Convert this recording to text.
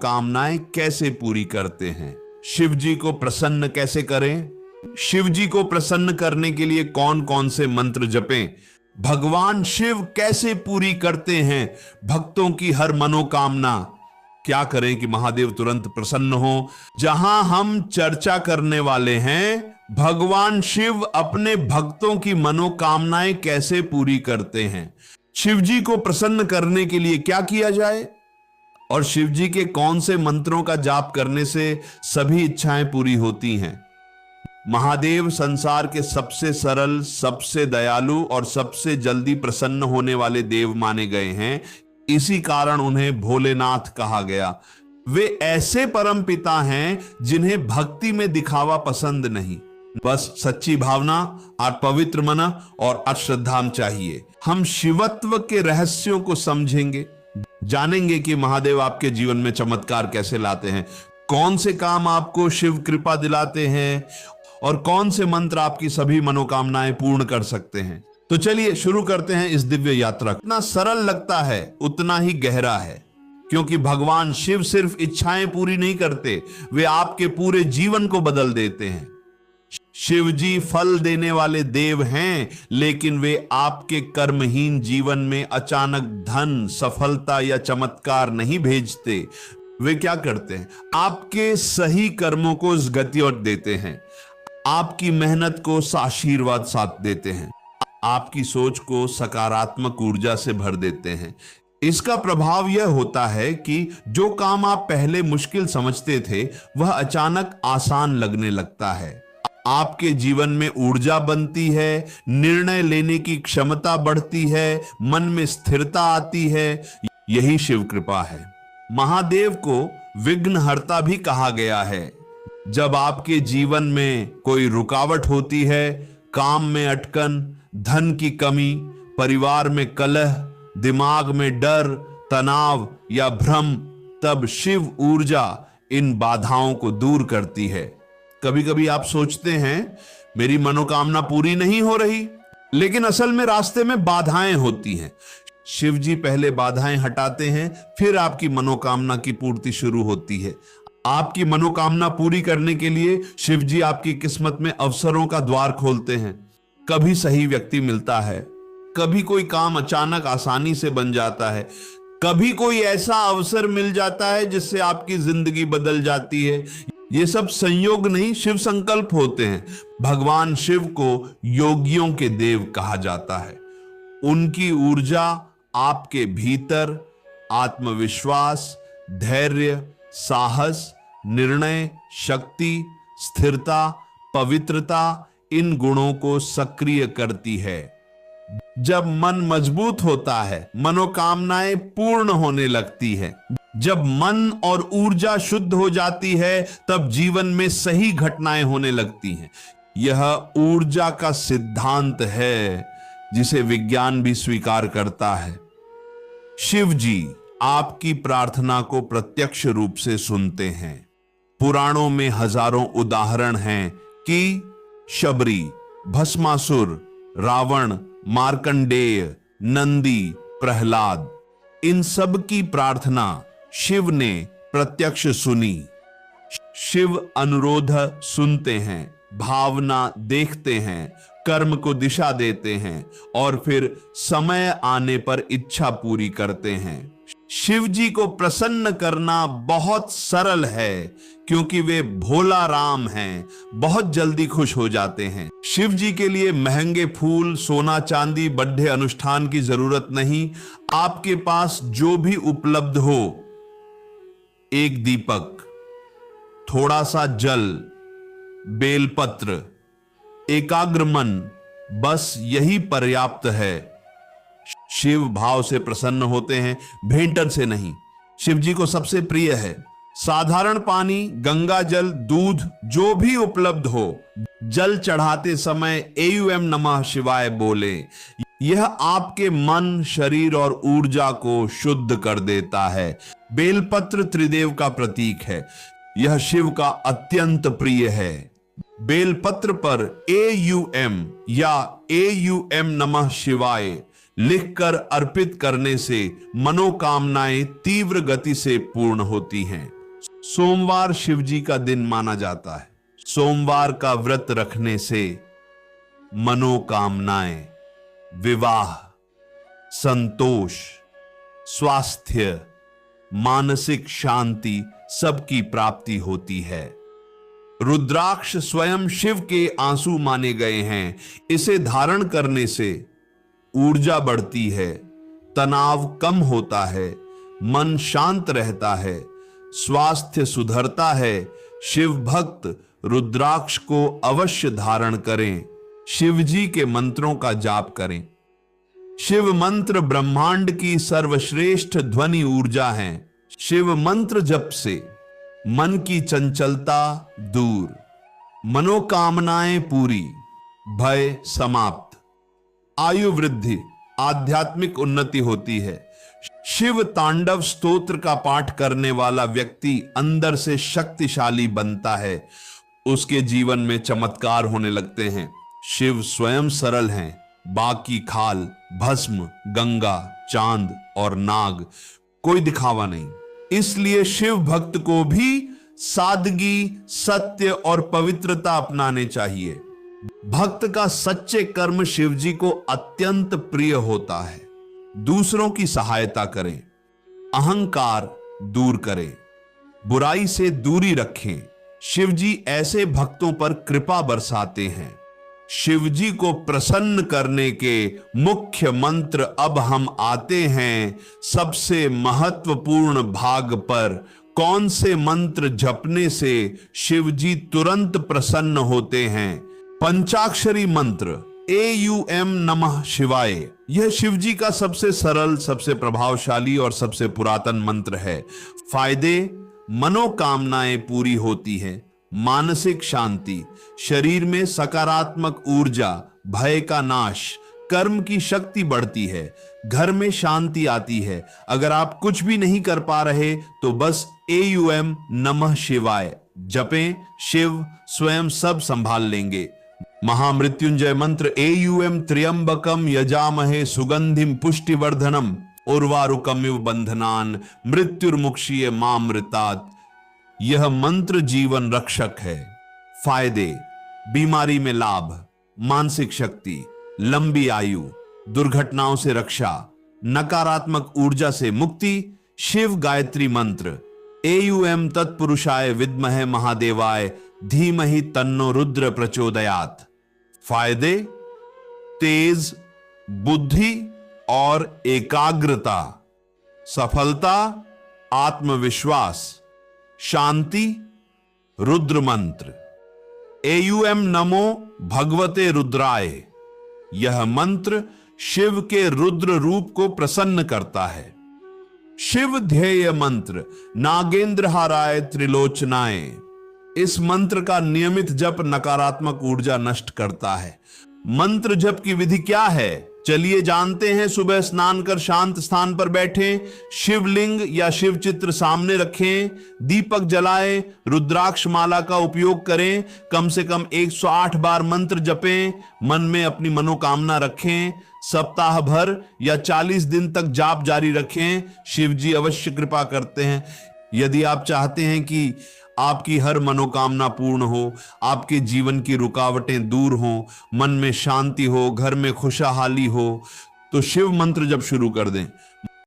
कामनाएं कैसे पूरी करते हैं, शिव जी को प्रसन्न कैसे करें, शिव जी को प्रसन्न करने के लिए कौन कौन से मंत्र जपें, भगवान शिव कैसे पूरी करते हैं भक्तों की हर मनोकामना, क्या करें कि महादेव तुरंत प्रसन्न हो। जहां हम चर्चा करने वाले हैं भगवान शिव अपने भक्तों की मनोकामनाएं कैसे पूरी करते हैं, शिव जी को प्रसन्न करने के लिए क्या किया जाए और शिव जी के कौन से मंत्रों का जाप करने से सभी इच्छाएं पूरी होती हैं। महादेव संसार के सबसे सरल, सबसे दयालु और सबसे जल्दी प्रसन्न होने वाले देव माने गए हैं। इसी कारण उन्हें भोलेनाथ कहा गया। वे ऐसे परम पिता हैं जिन्हें भक्ति में दिखावा पसंद नहीं, बस सच्ची भावना और पवित्र मन और अश्रद्धा चाहिए। हम शिवत्व के रहस्यों को समझेंगे, जानेंगे कि महादेव आपके जीवन में चमत्कार कैसे लाते हैं, कौन से काम आपको शिव कृपा दिलाते हैं और कौन से मंत्र आपकी सभी मनोकामनाएं पूर्ण कर सकते हैं। तो चलिए शुरू करते हैं इस दिव्य यात्रा। इतना सरल लगता है उतना ही गहरा है, क्योंकि भगवान शिव सिर्फ इच्छाएं पूरी नहीं करते, वे आपके पूरे जीवन को बदल देते हैं। शिव जी फल देने वाले देव हैं, लेकिन वे आपके कर्महीन जीवन में अचानक धन, सफलता या चमत्कार नहीं भेजते। वे क्या करते हैं, आपके सही कर्मों को गति और देते हैं, आपकी मेहनत को आशीर्वाद साथ देते हैं, आपकी सोच को सकारात्मक ऊर्जा से भर देते हैं। इसका प्रभाव यह होता है कि जो काम आप पहले मुश्किल समझते थे वह अचानक आसान लगने लगता है। आपके जीवन में ऊर्जा बनती है, निर्णय लेने की क्षमता बढ़ती है, मन में स्थिरता आती है। यही शिव कृपा है। महादेव को विघ्नहर्ता भी कहा गया है। जब आपके जीवन में कोई रुकावट होती है, काम में अटकन, धन की कमी, परिवार में कलह, दिमाग में डर, तनाव या भ्रम, तब शिव ऊर्जा इन बाधाओं को दूर करती है। कभी कभी आप सोचते हैं मेरी मनोकामना पूरी नहीं हो रही, लेकिन असल में रास्ते में बाधाएं होती हैं। शिव जी पहले बाधाएं हटाते हैं, फिर आपकी मनोकामना की पूर्ति शुरू होती है। आपकी मनोकामना पूरी करने के लिए शिव जी आपकी किस्मत में अवसरों का द्वार खोलते हैं। कभी सही व्यक्ति मिलता है, कभी कोई काम अचानक आसानी से बन जाता है, कभी कोई ऐसा अवसर मिल जाता है जिससे आपकी जिंदगी बदल जाती है। ये सब संयोग नहीं, शिव संकल्प होते हैं। भगवान शिव को योगियों के देव कहा जाता है। उनकी ऊर्जा आपके भीतर आत्मविश्वास, धैर्य, साहस, निर्णय शक्ति, स्थिरता, पवित्रता, इन गुणों को सक्रिय करती है। जब मन मजबूत होता है, मनोकामनाएं पूर्ण होने लगती है। जब मन और ऊर्जा शुद्ध हो जाती है, तब जीवन में सही घटनाएं होने लगती हैं। यह ऊर्जा का सिद्धांत है जिसे विज्ञान भी स्वीकार करता है। शिव जी आपकी प्रार्थना को प्रत्यक्ष रूप से सुनते हैं। पुराणों में हजारों उदाहरण हैं कि शबरी, भस्मासुर, रावण, मार्कंडेय, नंदी, प्रहलाद, इन सब की प्रार्थना शिव ने प्रत्यक्ष सुनी। शिव अनुरोध सुनते हैं, भावना देखते हैं, कर्म को दिशा देते हैं और फिर समय आने पर इच्छा पूरी करते हैं। शिव जी को प्रसन्न करना बहुत सरल है, क्योंकि वे भोला राम हैं, बहुत जल्दी खुश हो जाते हैं। शिव जी के लिए महंगे फूल, सोना चांदी, बड़े अनुष्ठान की जरूरत नहीं। आपके पास जो भी उपलब्ध हो, एक दीपक, थोड़ा सा जल, बेलपत्र, एकाग्र मन, बस यही पर्याप्त है। शिव भाव से प्रसन्न होते हैं, भेंटर से नहीं। शिव जी को सबसे प्रिय है साधारण पानी, गंगा जल, दूध, जो भी उपलब्ध हो। जल चढ़ाते समय एयूएम नमः शिवाय बोले। यह आपके मन, शरीर और ऊर्जा को शुद्ध कर देता है। बेलपत्र त्रिदेव का प्रतीक है। यह शिव का अत्यंत प्रिय है। बेलपत्र पर एयूएम या एयूएम नमः शिवाय लिखकर अर्पित करने से मनोकामनाएं तीव्र गति से पूर्ण होती हैं। सोमवार शिव जी का दिन माना जाता है। सोमवार का व्रत रखने से मनोकामनाएं, विवाह, संतोष, स्वास्थ्य, मानसिक शांति सबकी प्राप्ति होती है। रुद्राक्ष स्वयं शिव के आंसू माने गए हैं। इसे धारण करने से ऊर्जा बढ़ती है, तनाव कम होता है, मन शांत रहता है, स्वास्थ्य सुधरता है। शिव भक्त रुद्राक्ष को अवश्य धारण करें। शिव जी के मंत्रों का जाप करें। शिव मंत्र ब्रह्मांड की सर्वश्रेष्ठ ध्वनि ऊर्जा है। शिव मंत्र जप से मन की चंचलता दूर, मनोकामनाएं पूरी, भय समाप्त, आयु वृद्धि, आध्यात्मिक उन्नति होती है। शिव तांडव स्तोत्र का पाठ करने वाला व्यक्ति अंदर से शक्तिशाली बनता है। उसके जीवन में चमत्कार होने लगते हैं। शिव स्वयं सरल हैं। बाकी खाल, भस्म, गंगा, चांद और नाग, कोई दिखावा नहीं। इसलिए शिव भक्त को भी सादगी, सत्य और पवित्रता अपनाने चाहिए। भक्त का सच्चे कर्म शिव जी को अत्यंत प्रिय होता है। दूसरों की सहायता करें, अहंकार दूर करें, बुराई से दूरी रखें। शिव जी ऐसे भक्तों पर कृपा बरसाते हैं। शिव जी को प्रसन्न करने के मुख्य मंत्र अब हम आते हैं सबसे महत्वपूर्ण भाग पर। कौन से मंत्र जपने से शिव जी तुरंत प्रसन्न होते हैं? पंचाक्षरी मंत्र AUM नमः शिवाय। यह शिव जी का सबसे सरल, सबसे प्रभावशाली और सबसे पुरातन मंत्र है। फायदे: मनोकामनाएं पूरी होती हैं, मानसिक शांति, शरीर में सकारात्मक ऊर्जा, भय का नाश, कर्म की शक्ति बढ़ती है, घर में शांति आती है। अगर आप कुछ भी नहीं कर पा रहे तो बस AUM नमः शिवाय जपें। शिव स्वयं सब संभाल लेंगे। महामृत्युंजय मंत्र AUM त्र्यंबकम यजामहे सुगंधिम पुष्टिवर्धनम उर्वारुकमिव बंधनान मृत्युर्मुक्षीय मामृतात्। यह मंत्र जीवन रक्षक है। फायदे: बीमारी में लाभ, मानसिक शक्ति, लंबी आयु, दुर्घटनाओं से रक्षा, नकारात्मक ऊर्जा से मुक्ति। शिव गायत्री मंत्र AUM तत्पुरुषाय विद्महे महादेवाय धीमहि तन्नो रुद्र प्रचोदयात्। फायदे: तेज बुद्धि और एकाग्रता, सफलता, आत्मविश्वास, शांति। रुद्र मंत्र AUM नमो भगवते रुद्राय। यह मंत्र शिव के रुद्र रूप को प्रसन्न करता है। शिव ध्येय मंत्र नागेंद्रहाराय त्रिलोचनाय। इस मंत्र का नियमित जप नकारात्मक ऊर्जा नष्ट करता है। मंत्र जप की विधि क्या है? चलिए जानते हैं। सुबह स्नान कर शांत स्थान पर बैठें, शिवलिंग या शिव चित्र सामने रखें, दीपक जलाएं, रुद्राक्ष माला का उपयोग करें, कम से कम 108 बार मंत्र जपें, मन में अपनी मनोकामना रखें, सप्ताह भर या 40 दिन तक जाप जारी रखें। शिव जी अवश्य कृपा करते हैं। यदि आप चाहते हैं कि आपकी हर मनोकामना पूर्ण हो, आपके जीवन की रुकावटें दूर हों, मन में शांति हो, घर में खुशहाली हो, तो शिव मंत्र जब शुरू कर दें।